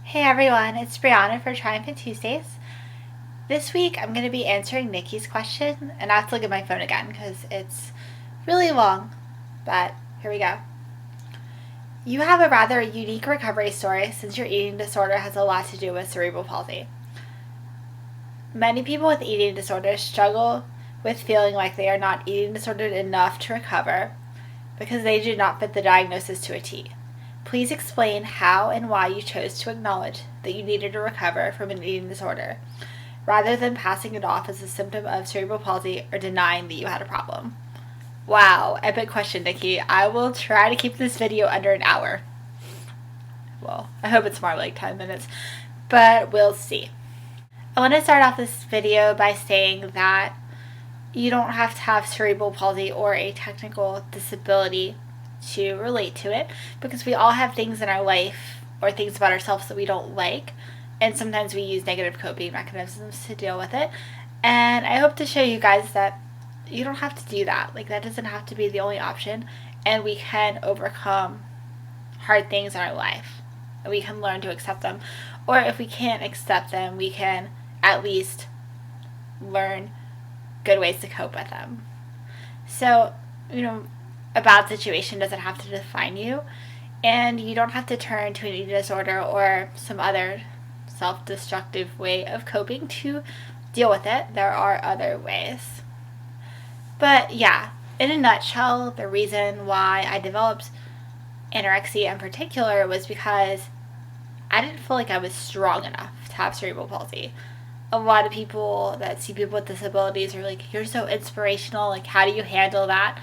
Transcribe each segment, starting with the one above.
Hey everyone, it's Brianna for Triumphant Tuesdays. This week I'm going to be answering Nikki's question, and I have to look at my phone again because it's really long, but here we go. You have a rather unique recovery story since your eating disorder has a lot to do with cerebral palsy. Many people with eating disorders struggle with feeling like they are not eating disordered enough to recover because they do not fit the diagnosis to a T. Please explain how and why you chose to acknowledge that you needed to recover from an eating disorder, rather than passing it off as a symptom of cerebral palsy or denying that you had a problem. Wow, epic question, Nikki. I will try to keep this video under an hour. Well, I hope it's more like 10 minutes, but we'll see. I want to start off this video by saying that you don't have to have cerebral palsy or a technical disability to relate to it, because we all have things in our life or things about ourselves that we don't like, and sometimes we use negative coping mechanisms to deal with it. And I hope to show you guys that you don't have to do that. Like, that doesn't have to be the only option, and we can overcome hard things in our life, and we can learn to accept them. Or if we can't accept them, we can at least learn good ways to cope with them. So, a bad situation doesn't have to define you, and you don't have to turn to an eating disorder or some other self-destructive way of coping to deal with it. There are other ways. But yeah, in a nutshell, the reason why I developed anorexia in particular was because I didn't feel like I was strong enough to have cerebral palsy. A lot of people that see people with disabilities are like, you're so inspirational, like, how do you handle that?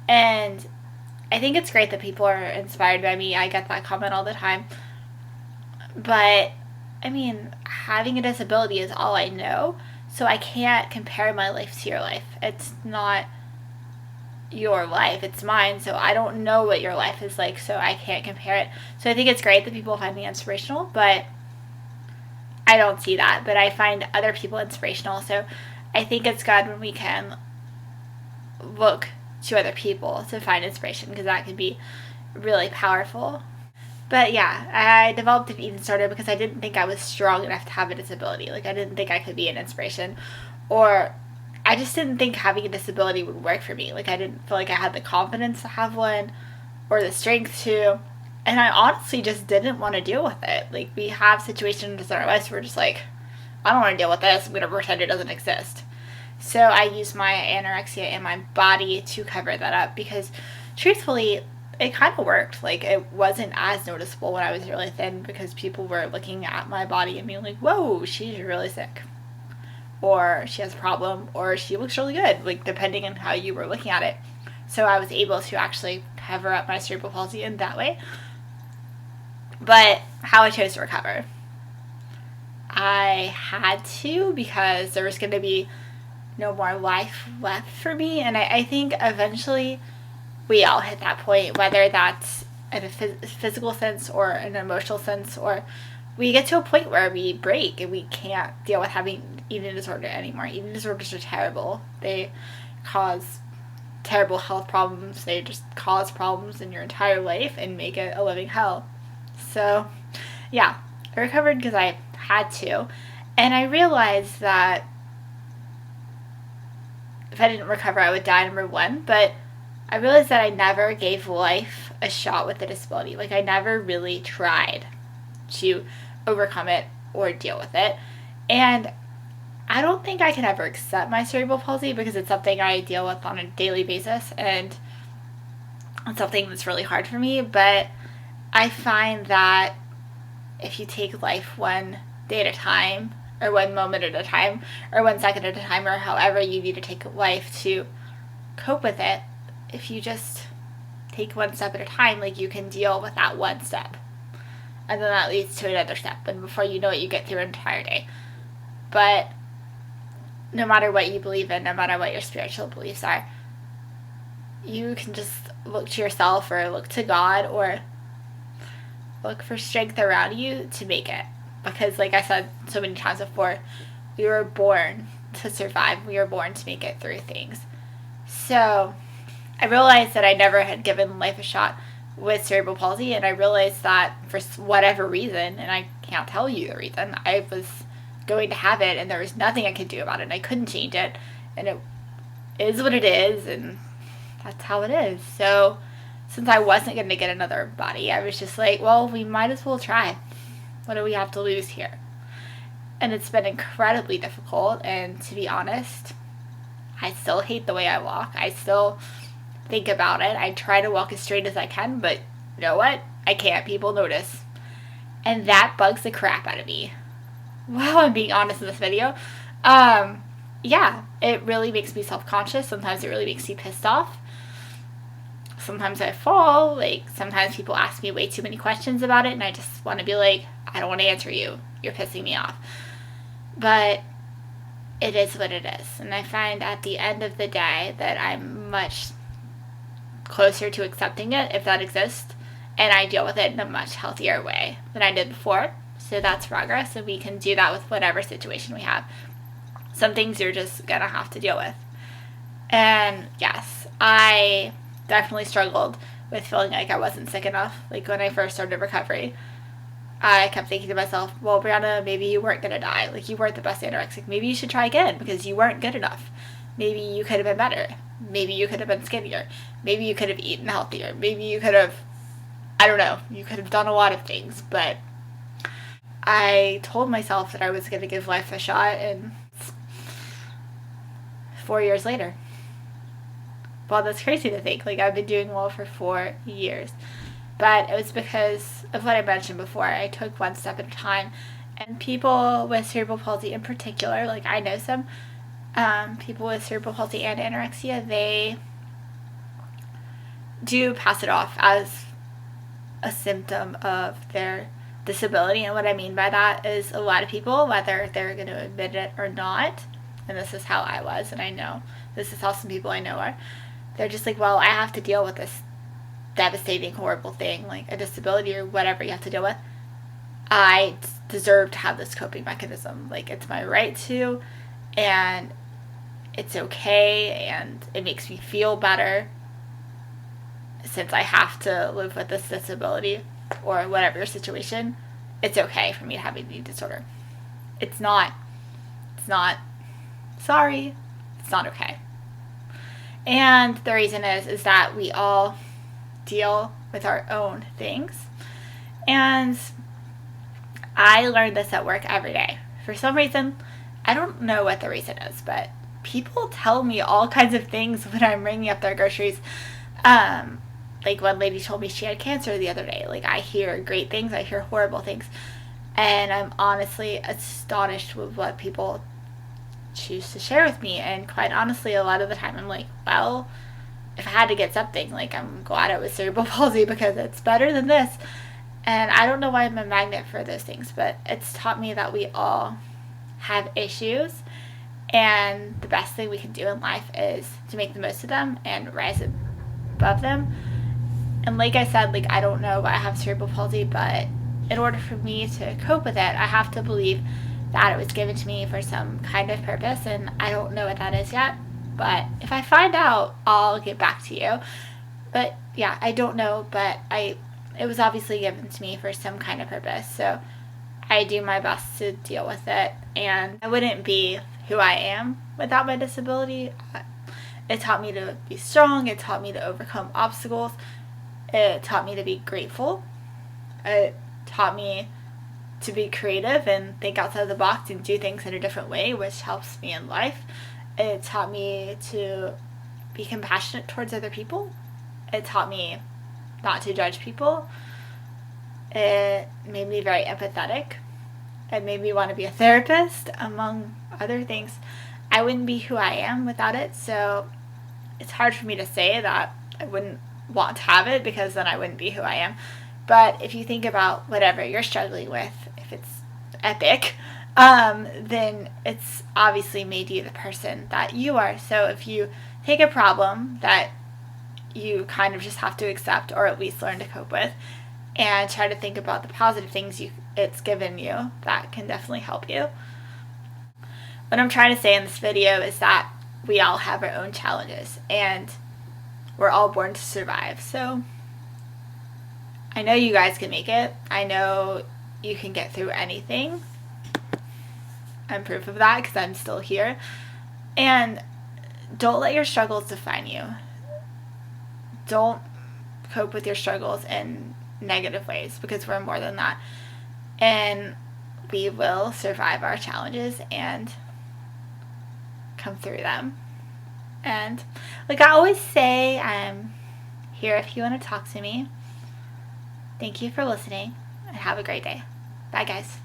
And I think it's great that people are inspired by me. I get that comment all the time. But, having a disability is all I know, so I can't compare my life to your life. It's not your life, it's mine, so I don't know what your life is like, so I can't compare it. So I think it's great that people find me inspirational, but I don't see that. But I find other people inspirational, so I think it's good when we can look to other people to find inspiration, because that can be really powerful. But yeah, I developed an eating disorder because I didn't think I was strong enough to have a disability. Like, I didn't think I could be an inspiration, or I just didn't think having a disability would work for me. Like, I didn't feel like I had the confidence to have one or the strength to, and I honestly just didn't want to deal with it. Like, we have situations in our lives where we're just like, I don't want to deal with this, I'm going to pretend it doesn't exist. So I used my anorexia and my body to cover that up, because truthfully, it kind of worked. Like, it wasn't as noticeable when I was really thin, because people were looking at my body and being like, whoa, she's really sick, or she has a problem, or she looks really good, like, depending on how you were looking at it. So I was able to actually cover up my cerebral palsy in that way. But how I chose to recover, I had to, because there was going to be no more life left for me. And I think eventually we all hit that point, whether that's in a physical sense or an emotional sense, or we get to a point where we break and we can't deal with having eating disorder anymore. Eating disorders are terrible. They cause terrible health problems. They just cause problems in your entire life and make it a living hell. So yeah, I recovered because I had to. And I realized that if I didn't recover, I would die, number one. But I realized that I never gave life a shot with the disability. Like, I never really tried to overcome it or deal with it. And I don't think I can ever accept my cerebral palsy, because it's something I deal with on a daily basis, and it's something that's really hard for me. But I find that if you take life one day at a time, or 1 moment at a time, or 1 second at a time, or however you need to take life to cope with it, if you just take 1 step at a time, like, you can deal with that 1 step, and then that leads to another step, and before you know it, you get through an entire day. But no matter what you believe in, no matter what your spiritual beliefs are, you can just look to yourself, or look to God, or look for strength around you to make it. Because, like I said so many times before, we were born to survive. We were born to make it through things. So I realized that I never had given life a shot with cerebral palsy, and I realized that for whatever reason, and I can't tell you the reason. I was going to have it, and there was nothing I could do about it, and I couldn't change it, and it is what it is, and that's how it is. So since I wasn't going to get another body, I was just like, well, we might as well try. What do we have to lose here? And it's been incredibly difficult, and to be honest, I still hate the way I walk. I still think about it. I try to walk as straight as I can, but you know what? I can't. People notice. And that bugs the crap out of me. Well, I'm being honest in this video. Yeah, it really makes me self-conscious. Sometimes it really makes me pissed off. Sometimes I fall. Like, sometimes people ask me way too many questions about it, and I just want to be like, I don't want to answer you. You're pissing me off. But it is what it is. And I find at the end of the day that I'm much closer to accepting it, if that exists, and I deal with it in a much healthier way than I did before. So that's progress, and we can do that with whatever situation we have. Some things you're just gonna have to deal with. And yes, I definitely struggled with feeling like I wasn't sick enough. Like when I first started recovery, I kept thinking to myself, well, Brianna, maybe you weren't gonna die. Like, you weren't the best anorexic. Maybe you should try again because you weren't good enough. Maybe you could have been better. Maybe you could have been skinnier. Maybe you could have eaten healthier. Maybe you could have, I don't know, you could have done a lot of things. But I told myself that I was going to give life a shot, and 4 years later. Well, that's crazy to think. Like, I've been doing well for 4 years. But it was because of what I mentioned before. I took one step at a time. And people with cerebral palsy in particular, like I know some people with cerebral palsy and anorexia, they do pass it off as a symptom of their disability. And what I mean by that is a lot of people, whether they're going to admit it or not, and this is how I was, and I know this is how some people I know are, they're just like, well, I have to deal with this devastating, horrible thing, like a disability or whatever you have to deal with. I deserve to have this coping mechanism. Like, it's my right to, and it's okay, and it makes me feel better since I have to live with this disability or whatever your situation. It's okay for me to have an eating disorder. It's not. Sorry. It's not okay. And the reason is that we all deal with our own things. And I learned this at work every day. For some reason, I don't know what the reason is, but people tell me all kinds of things when I'm ringing up their groceries. Like one lady told me she had cancer the other day. Like, I hear great things, I hear horrible things. And I'm honestly astonished with what people choose to share with me. And quite honestly, a lot of the time I'm like, well, if I had to get something, like, I'm glad it was cerebral palsy because it's better than this. And I don't know why I'm a magnet for those things, but it's taught me that we all have issues, and the best thing we can do in life is to make the most of them and rise above them. And like I said, like, I don't know why I have cerebral palsy, but in order for me to cope with it, I have to believe that it was given to me for some kind of purpose, and I don't know what that is yet. But if I find out, I'll get back to you. But yeah, I don't know, but it was obviously given to me for some kind of purpose. So I do my best to deal with it, and I wouldn't be who I am without my disability. It taught me to be strong. It taught me to overcome obstacles. It taught me to be grateful. It taught me to be creative and think outside the box and do things in a different way, which helps me in life. It taught me to be compassionate towards other people. It taught me not to judge people. It made me very empathetic. It made me want to be a therapist, among other things. I wouldn't be who I am without it, so it's hard for me to say that I wouldn't want to have it, because then I wouldn't be who I am. But if you think about whatever you're struggling with, if it's epic, then it's obviously made you the person that you are. So if you take a problem that you kind of just have to accept, or at least learn to cope with, and try to think about the positive things it's given you, that can definitely help you. What I'm trying to say in this video is that we all have our own challenges, and we're all born to survive. So I know you guys can make it. I know you can get through anything. I'm proof of that because I'm still here. And don't let your struggles define you. Don't cope with your struggles in negative ways, because we're more than that. And we will survive our challenges and come through them. And like I always say, I'm here if you want to talk to me. Thank you for listening, and have a great day. Bye, guys.